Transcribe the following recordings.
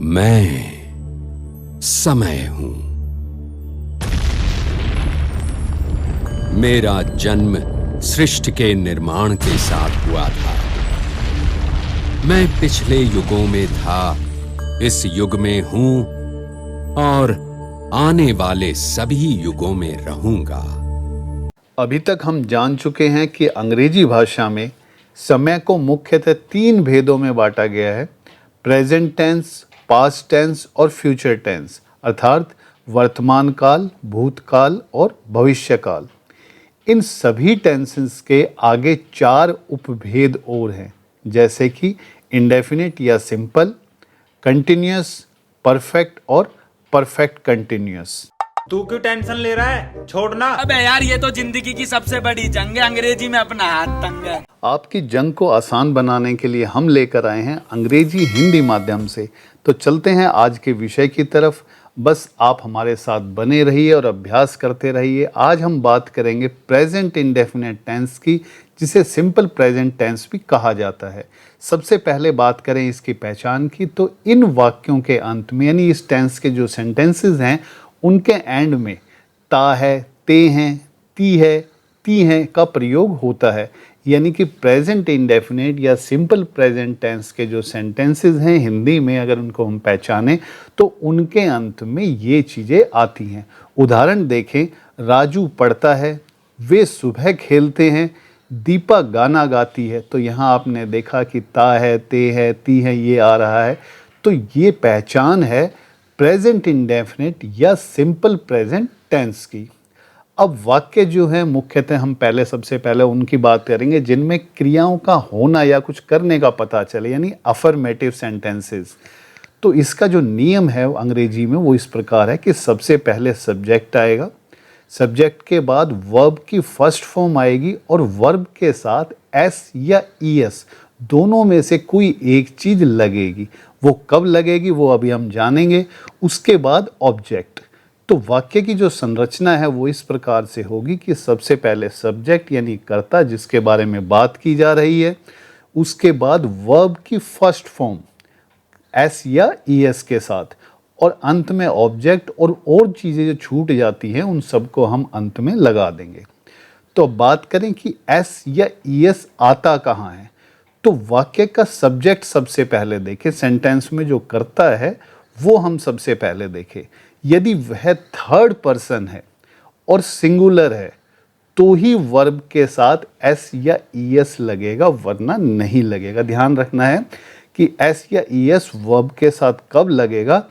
मैं समय हूं। मेरा जन्म सृष्टि के निर्माण के साथ हुआ था। मैं पिछले युगों में था, इस युग में हूं और आने वाले सभी युगों में रहूंगा। अभी तक हम जान चुके हैं कि अंग्रेजी भाषा में समय को मुख्यतः 3 भेदों में बांटा गया है: प्रेजेंट टेंस, पास्ट टेंस और फ्यूचर टेंस, अर्थात वर्तमान काल, भूतकाल और भविष्य काल। इन सभी टेंसेस के आगे 4 उपभेद और हैं, जैसे कि इंडेफिनिट या सिंपल, कंटिन्यूअस, परफेक्ट और परफेक्ट कंटिन्यूअस। तू क्यों टेंशन ले रहा है? छोड़ना। अबे यार, ये तो जिंदगी की सबसे बड़ी जंग है, अंग्रेजी में अपना हाथ तंग है। आपकी जंग को आसान बनाने के लिए हम लेकर आए हैं अंग्रेजी हिंदी माध्यम से। तो चलते हैं आज के विषय की तरफ। बस आप हमारे साथ बने रहिए और अभ्यास करते रहिए। आज हम बात करेंगे प्रेजेंट इंडेफिनिट टेंस की, जिसे सिंपल प्रेजेंट टेंस भी कहा जाता है। सबसे पहले बात करें इसकी पहचान की, तो इन वाक्यों के अंत में, यानी इस टेंस के जो सेंटेंसेस हैं उनके एंड में ता है, ते हैं, ती है का प्रयोग होता है। यानी कि प्रेजेंट इंडेफिनिट या सिंपल प्रेजेंट टेंस के जो सेंटेंसेस हैं हिंदी में, अगर उनको हम पहचानें तो उनके अंत में ये चीज़ें आती हैं। उदाहरण देखें, राजू पढ़ता है, वे सुबह खेलते हैं, दीपा गाना गाती है। तो यहाँ आपने देखा कि ता है, ते है, ती है, ये आ रहा है। तो ये पहचान है प्रेजेंट इंडेफिनिट या सिंपल प्रेजेंट टेंस की। अब वाक्य जो है मुख्यतः हम सबसे पहले उनकी बात करेंगे जिनमें क्रियाओं का होना या कुछ करने का पता चले, यानी अफर्मेटिव सेंटेंसेस। तो इसका जो नियम है अंग्रेजी में वो इस प्रकार है कि सबसे पहले सब्जेक्ट आएगा, सब्जेक्ट के बाद वर्ब की फर्स्ट फॉर्म आएगी और वर्ब के साथ एस या ईएस दोनों में से कोई एक चीज लगेगी। वो कब लगेगी वो अभी हम जानेंगे। उसके बाद ऑब्जेक्ट। तो वाक्य की जो संरचना है वो इस प्रकार से होगी कि सबसे पहले सब्जेक्ट यानी कर्ता जिसके बारे में बात की जा रही है, उसके बाद वर्ब की फर्स्ट फॉर्म एस या ईएस के साथ, और अंत में ऑब्जेक्ट और चीज़ें जो छूट जाती हैं उन सबको हम अंत में लगा देंगे। तो बात करें कि एस या ईएस आता कहाँ है, तो वाक्य का सब्जेक्ट सबसे पहले देखें। सेंटेंस में जो कर्ता है वो हम सबसे पहले देखें। यदि वह थर्ड पर्सन है और सिंगुलर है तो ही वर्ब के साथ एस या ईएस लगेगा, वरना नहीं लगेगा। ध्यान रखना है कि एस या ईएस वर्ब के साथ कब लगेगा,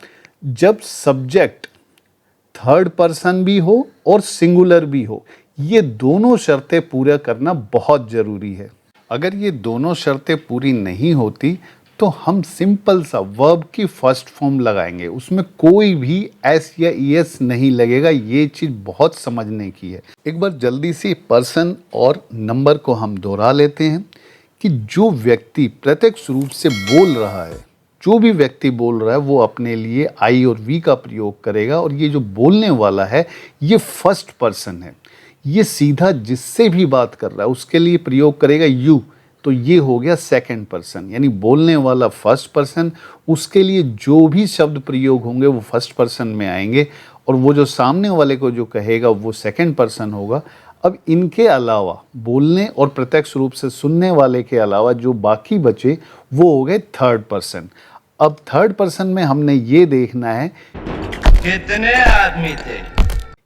जब सब्जेक्ट थर्ड पर्सन भी हो और सिंगुलर भी हो। ये दोनों शर्तें पूरा करना बहुत ज़रूरी है। अगर ये दोनों शर्तें पूरी नहीं होती तो हम सिंपल सा वर्ब की फर्स्ट फॉर्म लगाएंगे, उसमें कोई भी एस या ईएस नहीं लगेगा। ये चीज़ बहुत समझने की है। एक बार जल्दी से पर्सन और नंबर को हम दोहरा लेते हैं कि जो व्यक्ति प्रत्यक्ष रूप से बोल रहा है, जो भी व्यक्ति बोल रहा है वो अपने लिए आई और वी का प्रयोग करेगा, और ये जो बोलने वाला है ये फर्स्ट पर्सन है। ये सीधा जिससे भी बात कर रहा है उसके लिए प्रयोग करेगा यू, तो ये हो गया सेकंड पर्सन। यानी बोलने वाला फर्स्ट पर्सन, उसके लिए जो भी शब्द प्रयोग होंगे वो फर्स्ट पर्सन में आएंगे, और वो जो सामने वाले को जो कहेगा वो सेकंड पर्सन होगा। अब इनके अलावा बोलने और प्रत्यक्ष रूप से सुनने वाले के अलावा जो बाकी बचे वो हो गए थर्ड पर्सन। अब थर्ड पर्सन में हमने ये देखना है कितने आदमी थे,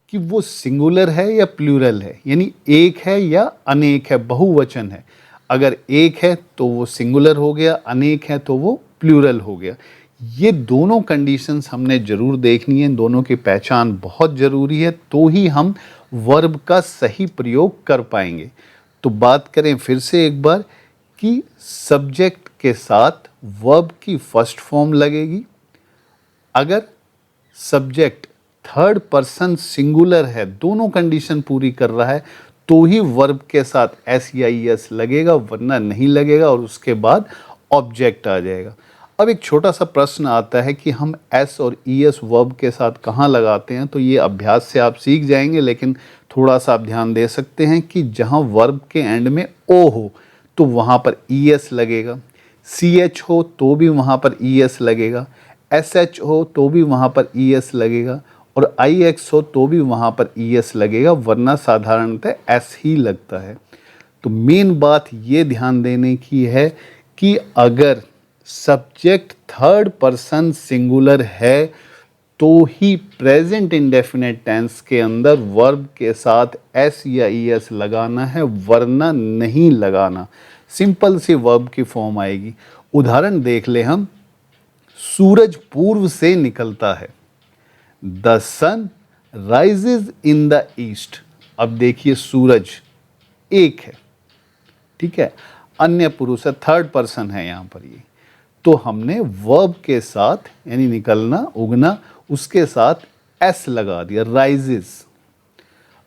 कि वो सिंगुलर है या प्लूरल है, यानी एक है या अनेक है, बहुवचन है। अगर एक है तो वो सिंगुलर हो गया, अनेक है तो वो प्लूरल हो गया। ये दोनों कंडीशंस हमने ज़रूर देखनी है, इन दोनों की पहचान बहुत ज़रूरी है, तो ही हम वर्ब का सही प्रयोग कर पाएंगे। तो बात करें फिर से एक बार कि सब्जेक्ट के साथ वर्ब की फर्स्ट फॉर्म लगेगी। अगर सब्जेक्ट थर्ड पर्सन सिंगुलर है, दोनों कंडीशन पूरी कर रहा है, तो ही वर्ब के साथ एस या ईएस लगेगा, वरना नहीं लगेगा, और उसके बाद ऑब्जेक्ट आ जाएगा। अब एक छोटा सा प्रश्न आता है कि हम एस और ईएस वर्ब के साथ कहाँ लगाते हैं, तो ये अभ्यास से आप सीख जाएंगे, लेकिन थोड़ा सा आप ध्यान दे सकते हैं कि जहाँ वर्ब के एंड में ओ हो तो वहाँ पर ईएस लगेगा, सी एच हो तो भी वहाँ पर ईएस लगेगा, SH हो तो भी वहाँ पर ES लगेगा, और IX हो तो भी वहाँ पर ES लगेगा, वरना साधारणतः S ही लगता है। तो मेन बात ये ध्यान देने की है कि अगर सब्जेक्ट थर्ड पर्सन सिंगुलर है तो ही प्रेजेंट इंडेफिनेट टेंस के अंदर वर्ब के साथ S या ES लगाना है, वरना नहीं लगाना। सिंपल सी वर्ब की फॉर्म आएगी। उदाहरण देख ले हम, सूरज पूर्व से निकलता है। The sun rises in the east. अब देखिए सूरज एक है, ठीक है, अन्य पुरुष है, थर्ड पर्सन है यहाँ पर ये, तो हमने वर्ब के साथ यानी निकलना उगना उसके साथ एस लगा दिया, राइजेज।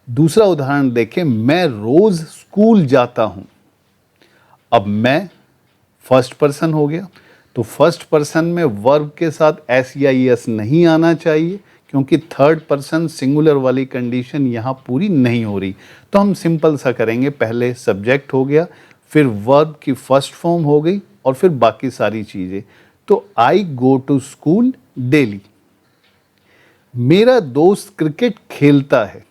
दूसरा उदाहरण देखें, मैं रोज स्कूल जाता हूं। अब मैं फर्स्ट पर्सन हो गया, तो फर्स्ट पर्सन में वर्ब के साथ एस या एस नहीं आना चाहिए, क्योंकि थर्ड पर्सन सिंगुलर वाली कंडीशन यहाँ पूरी नहीं हो रही। तो हम सिंपल सा करेंगे, पहले सब्जेक्ट हो गया, फिर वर्ब की फर्स्ट फॉर्म हो गई, और फिर बाकी सारी चीज़ें। तो आई गो टू स्कूल डेली। मेरा दोस्त क्रिकेट खेलता है।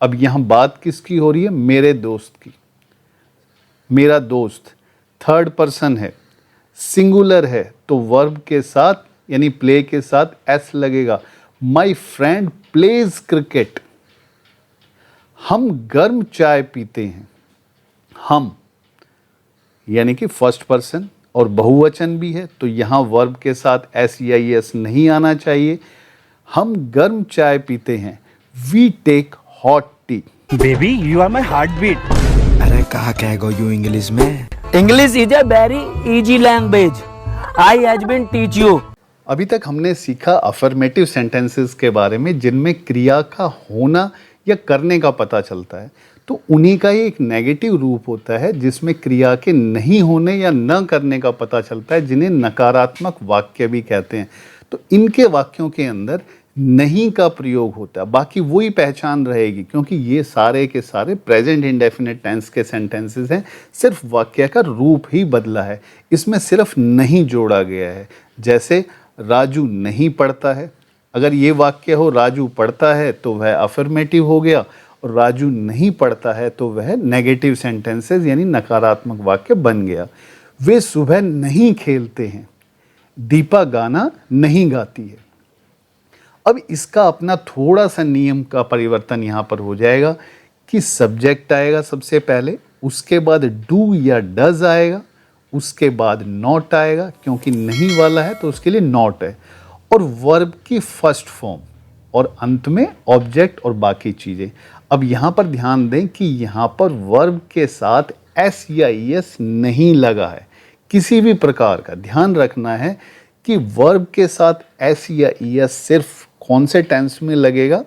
अब यहाँ बात किसकी हो रही है? मेरे दोस्त की। मेरा दोस्त थर्ड पर्सन है, सिंगुलर है, तो वर्ब के साथ यानी प्ले के साथ एस लगेगा। My friend pledge cricket. हम गर्म चाय पीते हैं। हम यानी कि फर्स्ट पर्सन और बहुवचन भी है, तो यहाँ वर्ब के साथ एस या एस नहीं आना चाहिए। हम गर्म चाय पीते हैं। We take hot tea. Baby you are my heartbeat. अरे कहा कहेगो यू इंग्लिश में? English is a very easy language. I has been teach you. अभी तक हमने सीखा अफर्मेटिव सेंटेंसेस के बारे में, जिनमें क्रिया का होना या करने का पता चलता है। तो उन्हीं का ही एक नेगेटिव रूप होता है जिसमें क्रिया के नहीं होने या न करने का पता चलता है, जिन्हें नकारात्मक वाक्य भी कहते हैं। तो इनके वाक्यों के अंदर नहीं का प्रयोग होता है, बाकी वही पहचान रहेगी, क्योंकि ये सारे के सारे प्रेजेंट इंडेफिनिट टेंस के सेंटेंसेस हैं, सिर्फ वाक्य का रूप ही बदला है, इसमें सिर्फ नहीं जोड़ा गया है। जैसे राजू नहीं पढ़ता है, अगर ये वाक्य हो राजू पढ़ता है तो वह अफर्मेटिव हो गया, और राजू नहीं पढ़ता है तो वह नेगेटिव सेंटेंसेस यानी नकारात्मक वाक्य बन गया। वे सुबह नहीं खेलते हैं। दीपा गाना नहीं गाती है। अब इसका अपना थोड़ा सा नियम का परिवर्तन यहाँ पर हो जाएगा कि सब्जेक्ट आएगा सबसे पहले, उसके बाद डू या डज आएगा, उसके बाद नॉट आएगा, क्योंकि नहीं वाला है तो उसके लिए नॉट है, और वर्ब की फर्स्ट फॉर्म, और अंत में ऑब्जेक्ट और बाकी चीज़ें। अब यहाँ पर ध्यान दें कि यहाँ पर वर्ब के साथ एस या एस नहीं लगा है किसी भी प्रकार का। ध्यान रखना है कि वर्ब के साथ एस या एस सिर्फ कौन से टेंस में लगेगा?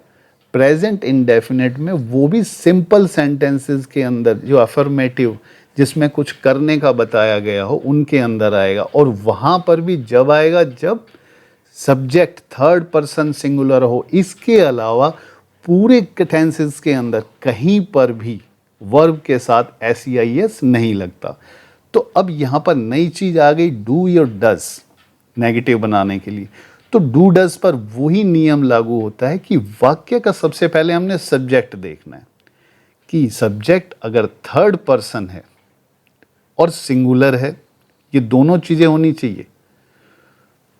प्रेजेंट इंडेफिनेट में, वो भी सिंपल सेंटेंसेस के अंदर, जो अफर्मेटिव जिसमें कुछ करने का बताया गया हो उनके अंदर आएगा। और वहाँ पर भी जब आएगा जब सब्जेक्ट थर्ड पर्सन सिंगुलर हो। इसके अलावा पूरे टेंसेस के अंदर कहीं पर भी वर्ब के साथ एस या एस नहीं लगता। तो अब यहाँ पर नई चीज़ आ गई, डू या डज, नेगेटिव बनाने के लिए। तो डू डज पर वही नियम लागू होता है कि वाक्य का सबसे पहले हमने सब्जेक्ट देखना है कि सब्जेक्ट अगर थर्ड पर्सन है और सिंगुलर है, ये दोनों चीज़ें होनी चाहिए,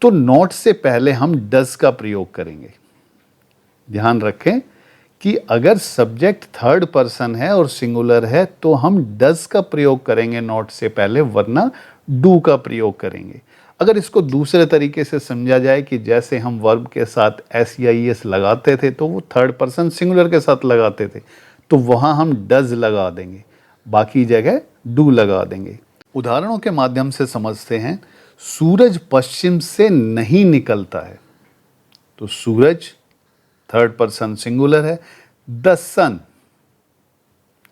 तो नॉट से पहले हम डज का प्रयोग करेंगे। ध्यान रखें कि अगर सब्जेक्ट थर्ड पर्सन है और सिंगुलर है तो हम डज का प्रयोग करेंगे नॉट से पहले, वरना डू का प्रयोग करेंगे। अगर इसको दूसरे तरीके से समझा जाए कि जैसे हम वर्ब के साथ एस या एस लगाते थे तो वो थर्ड पर्सन सिंगुलर के साथ लगाते थे, तो वहाँ हम डज लगा देंगे, बाकी जगह डू लगा देंगे। उदाहरणों के माध्यम से समझते हैं। सूरज पश्चिम से नहीं निकलता है, तो सूरज थर्ड पर्सन सिंगुलर है। द सन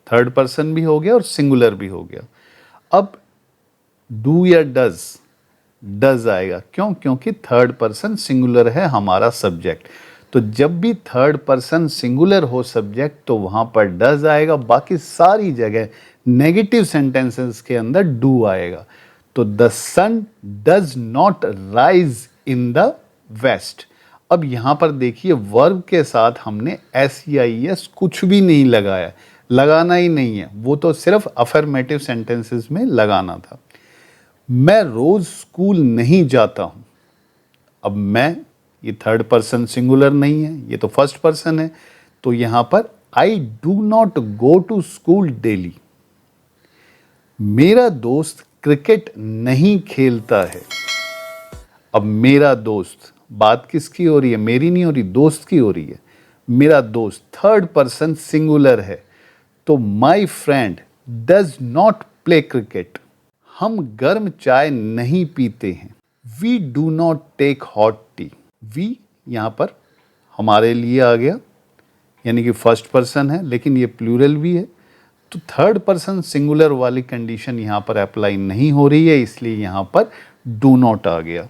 थर्ड पर्सन भी हो गया और सिंगुलर भी हो गया। अब डू या डज आएगा, क्यों? क्योंकि थर्ड पर्सन सिंगुलर है हमारा सब्जेक्ट। तो जब भी थर्ड पर्सन सिंगुलर हो सब्जेक्ट तो वहां पर डज आएगा, बाकी सारी जगह नेगेटिव सेंटेंसेस के अंदर डू आएगा। तो the sun does not rise in the west. अब यहाँ पर देखिए वर्ब के साथ हमने SEIS कुछ भी नहीं लगाया, लगाना ही नहीं है, वो तो सिर्फ अफर्मेटिव सेंटेंसेस में लगाना था। मैं रोज स्कूल नहीं जाता हूँ। अब मैं, ये थर्ड पर्सन सिंगुलर नहीं है, ये तो फर्स्ट पर्सन है, तो यहाँ पर I do not go to school daily. मेरा दोस्त क्रिकेट नहीं खेलता है। अब मेरा दोस्त, बात किसकी हो रही है? मेरी नहीं हो रही, दोस्त की हो रही है। मेरा दोस्त थर्ड पर्सन सिंगुलर है, तो my friend does not play cricket. हम गर्म चाय नहीं पीते हैं। We do not take hot tea. We यहाँ पर हमारे लिए आ गया, यानी कि फर्स्ट पर्सन है, लेकिन ये प्लूरल भी है, तो थर्ड पर्सन सिंगुलर वाली कंडीशन यहाँ पर अप्लाई नहीं हो रही है, इसलिए यहाँ पर डू नॉट आ गया।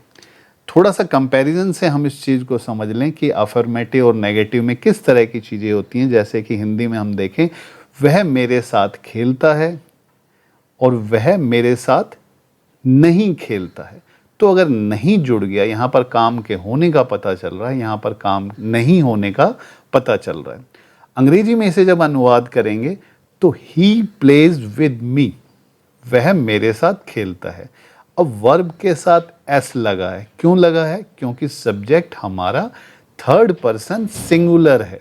थोड़ा सा कंपैरिजन से हम इस चीज़ को समझ लें कि अफर्मेटिव और नेगेटिव में किस तरह की चीज़ें होती हैं। जैसे कि हिंदी में हम देखें, वह मेरे साथ खेलता है और वह मेरे साथ नहीं खेलता है। तो अगर नहीं जुड़ गया, यहाँ पर काम के होने का पता चल रहा है, यहाँ पर काम नहीं होने का पता चल रहा है। अंग्रेजी में इसे जब अनुवाद करेंगे तो ही प्लेज विद मी, वह मेरे साथ खेलता है। अब वर्ब के साथ एस लगा है, क्यों लगा है? क्योंकि सब्जेक्ट हमारा थर्ड पर्सन सिंगुलर है।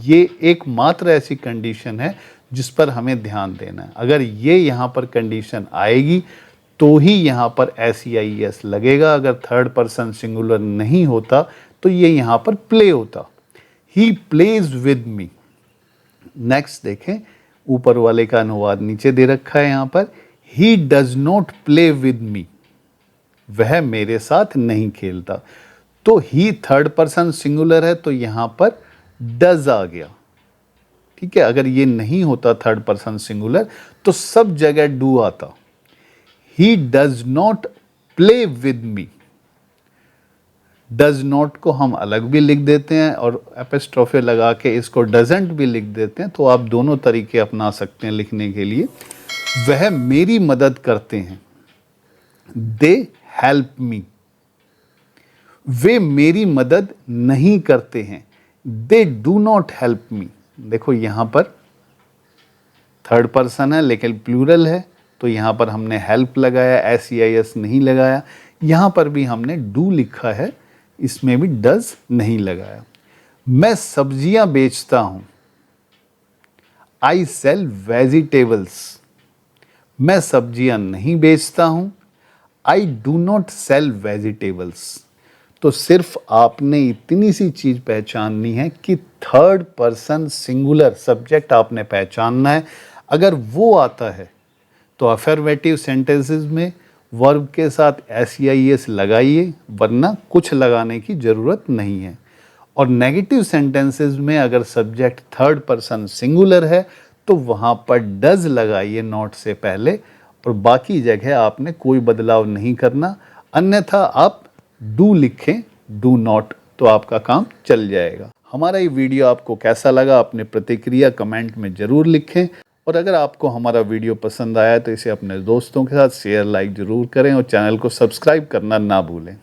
ये एकमात्र ऐसी कंडीशन है जिस पर हमें ध्यान देना है। अगर ये यहाँ पर कंडीशन आएगी तो ही यहाँ पर SEIS लगेगा। अगर थर्ड पर्सन सिंगुलर नहीं होता तो ये यहाँ पर प्ले होता। He plays with me. Next देखें, ऊपर वाले का अनुवाद नीचे दे रखा है यहाँ पर, he does not play with me, वह मेरे साथ नहीं खेलता। तो ही थर्ड पर्सन सिंगुलर है, तो यहाँ पर डज आ गया। ठीक है, अगर ये नहीं होता थर्ड पर्सन सिंगुलर तो सब जगह डू आता। He does not play with me. Does not को हम अलग भी लिख देते हैं और एपिस्ट्रोफे लगा के इसको डजेंट भी लिख देते हैं, तो आप दोनों तरीके अपना सकते हैं लिखने के लिए। वह मेरी मदद करते हैं, दे हेल्प मी। वे मेरी मदद नहीं करते हैं, they do not help me. देखो यहाँ पर थर्ड पर्सन है लेकिन प्लूरल है, तो यहाँ पर हमने हेल्प लगाया, SEIS नहीं लगाया। यहाँ पर भी हमने डू लिखा है, इसमें भी डज नहीं लगाया। मैं सब्जियां बेचता हूं, आई सेल वेजिटेबल्स। मैं सब्जियां नहीं बेचता हूं, I do not sell vegetables. तो सिर्फ आपने इतनी सी चीज पहचाननी है कि थर्ड पर्सन सिंगुलर सब्जेक्ट आपने पहचानना है। अगर वो आता है तो अफर्मेटिव सेंटेंसेस में वर्ब के साथ SEIS लगाइए, वरना कुछ लगाने की ज़रूरत नहीं है। और नेगेटिव सेंटेंसेस में अगर सब्जेक्ट थर्ड पर्सन सिंगुलर है तो वहाँ पर डज लगाइए नॉट से पहले, और बाकी जगह आपने कोई बदलाव नहीं करना। अन्यथा आप डू लिखें, डू नॉट, तो आपका काम चल जाएगा। हमारा ये वीडियो आपको कैसा लगा, अपने प्रतिक्रिया कमेंट में ज़रूर लिखें। और अगर आपको हमारा वीडियो पसंद आया तो इसे अपने दोस्तों के साथ शेयर लाइक ज़रूर करें और चैनल को सब्सक्राइब करना ना भूलें।